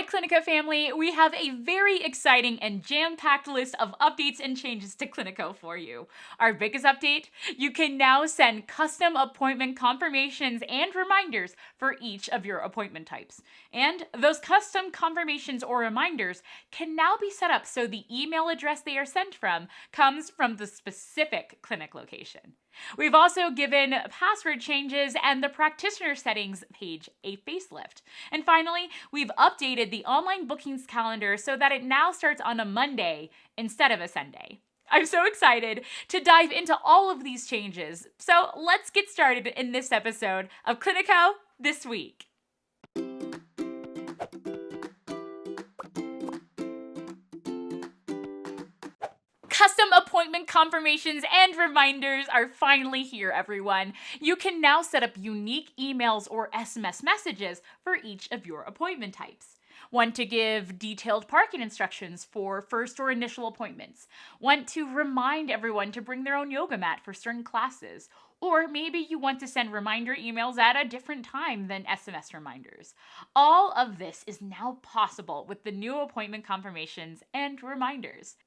Hi, Clinico family. We have a very exciting and jam-packed list of updates and changes to Clinico for you. Our biggest update? You can now send custom appointment confirmations and reminders for each of your appointment types. And those custom confirmations or reminders can now be set up so the email address they are sent from comes from the specific clinic location. We've also given password changes and the practitioner settings page a facelift. And finally, we've updated the online bookings calendar so that it now starts on a Monday instead of a Sunday. I'm so excited to dive into all of these changes. So let's get started in this episode of Clinico This Week. Custom appointment confirmations and reminders are finally here, everyone. You can now set up unique emails or SMS messages for each of your appointment types. Want to give detailed parking instructions for first or initial appointments? Want to remind everyone to bring their own yoga mat for certain classes? Or maybe you want to send reminder emails at a different time than SMS reminders. All of this is now possible with the new appointment confirmations and reminders.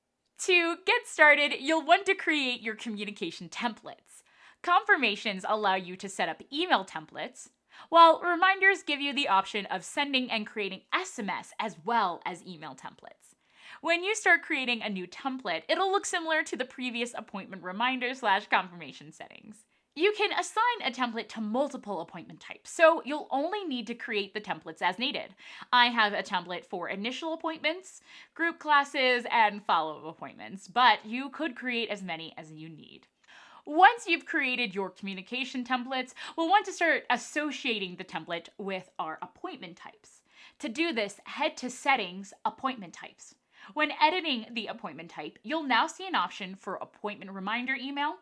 To get started, you'll want to create your communication templates. Confirmations allow you to set up email templates, while reminders give you the option of sending and creating SMS as well as email templates. When you start creating a new template, it'll look similar to the previous appointment reminder/confirmation settings. You can assign a template to multiple appointment types, so you'll only need to create the templates as needed. I have a template for initial appointments, group classes, and follow-up appointments, but you could create as many as you need. Once you've created your communication templates, we'll want to start associating the template with our appointment types. To do this, head to Settings, Appointment Types. When editing the appointment type, you'll now see an option for appointment reminder email,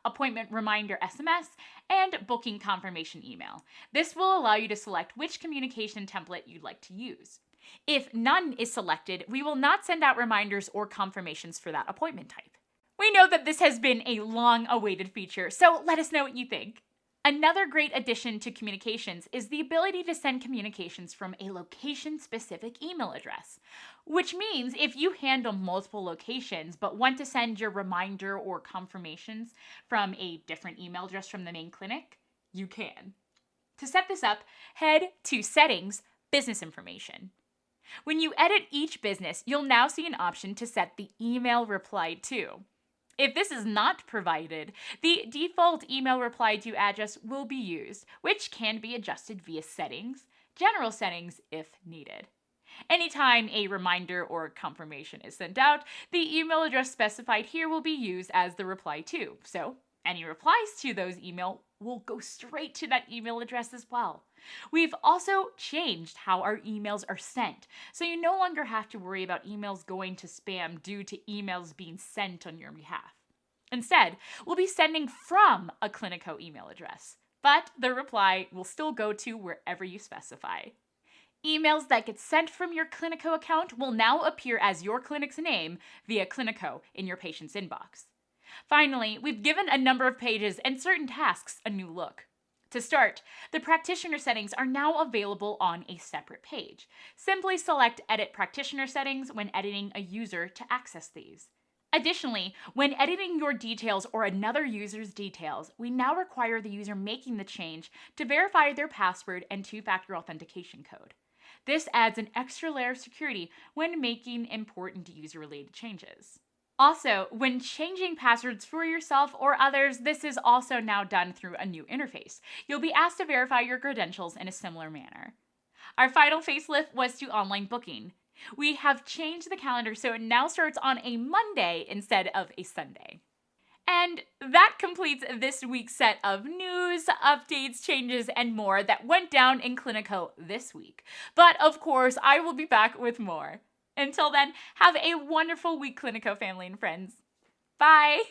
appointment reminder SMS, and booking confirmation email. This will allow you to select which communication template you'd like to use. If none is selected, we will not send out reminders or confirmations for that appointment type. We know that this has been a long-awaited feature, so let us know what you think. Another great addition to communications is the ability to send communications from a location-specific email address, which means if you handle multiple locations but want to send your reminder or confirmations from a different email address from the main clinic, you can. To set this up, head to Settings, Business Information. When you edit each business, you'll now see an option to set the email reply to. If this is not provided, the default email reply to address will be used, which can be adjusted via Settings, General Settings if needed. Anytime a reminder or confirmation is sent out, the email address specified here will be used as the reply to, so any replies to those emails will go straight to that email address as well. We've also changed how our emails are sent, so you no longer have to worry about emails going to spam due to emails being sent on your behalf. Instead, we'll be sending from a Clinico email address, but the reply will still go to wherever you specify. Emails that get sent from your Clinico account will now appear as your clinic's name via Clinico in your patient's inbox. Finally, we've given a number of pages and certain tasks a new look. To start, the practitioner settings are now available on a separate page. Simply select Edit Practitioner Settings when editing a user to access these. Additionally, when editing your details or another user's details, we now require the user making the change to verify their password and two-factor authentication code. This adds an extra layer of security when making important user-related changes. Also, when changing passwords for yourself or others, this is also now done through a new interface. You'll be asked to verify your credentials in a similar manner. Our final facelift was to online booking. We have changed the calendar so it now starts on a Monday instead of a Sunday. And that completes this week's set of news, updates, changes, and more that went down in Clinico this week. But of course, I will be back with more. Until then, have a wonderful week, Clinico family and friends. Bye!